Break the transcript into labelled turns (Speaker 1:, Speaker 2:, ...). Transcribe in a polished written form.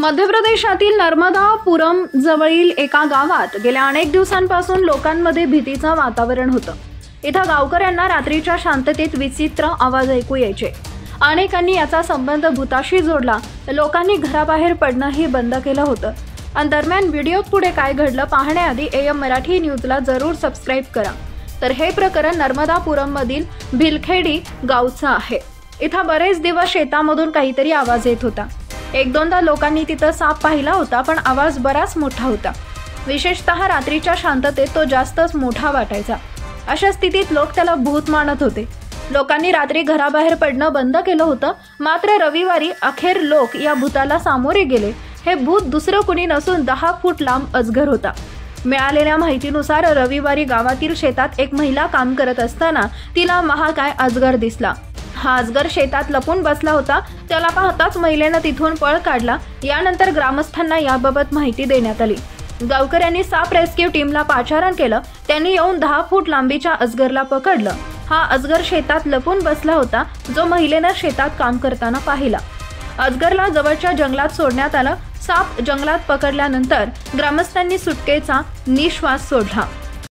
Speaker 1: मध्य प्रदेशातील नर्मदापुरम जवळील एका गावात गेल्या अनेक दिवसांपासून लोकांमध्ये भीतीचं वातावरण होतं। इथं गावकऱ्यांना रात्रीच्या शांततेत विचित्र आवाज ऐकू यायचे। अनेकांनी याचा संबंध भूताशी जोडला। लोकांनी घराबाहेर पडणंही बंद केलं होतं। आणि दरम्यान व्हिडिओत पुढे काय घडलं पाहण्याआधी AM मराठी न्यूजला जरूर सबस्क्राइब करा। तर हे प्रकरण नर्मदापुरम मधील भिलखेडी गावचं आहे। इथं बरेच दिवस शेतामधून काहीतरी आवाज येत होता। एक दोनदा लोकांनी तिथं साप पाहिला होता, पण आवाज बराच मोठा होता। विशेषतः रात्रीच्या शांततेत तो जास्तच मोठा वाटायचा। अशा स्थितीत लोक त्याला भूत मानत होते। लोकांनी रात्री घराबाहेर पडणं बंद केलं होतं। मात्र रविवारी अखेर लोक या भूताला सामोरे गेले। हे भूत दुसरं कुणी नसून 10 फूट लांब अजगर होता। मिळालेल्या माहितीनुसार रविवारी गावातील शेतात एक महिला काम करत असताना तिला महाकाय अजगर दिसला। हा अजगर शेतात लपून बसला होता। त्याला पाहताच महिलेनं तिथून पळ काढला। यानंतर ग्रामस्थांना याबाबत माहिती देण्यात आली। गावकऱ्यांनी साप रेस्क्यू टीमला पाचारण केलं। त्यांनी येऊन 10 फूट लांबीच्या अजगरला पकडलं। हा अजगर शेतात लपून बसला होता, जो महिलेनं शेतात काम करताना पाहिला। अजगरला जवळच्या जंगलात सोडण्यात आलं। साप जंगलात पकडल्यानंतर ग्रामस्थांनी सुटकेचा निश्वास सोडला।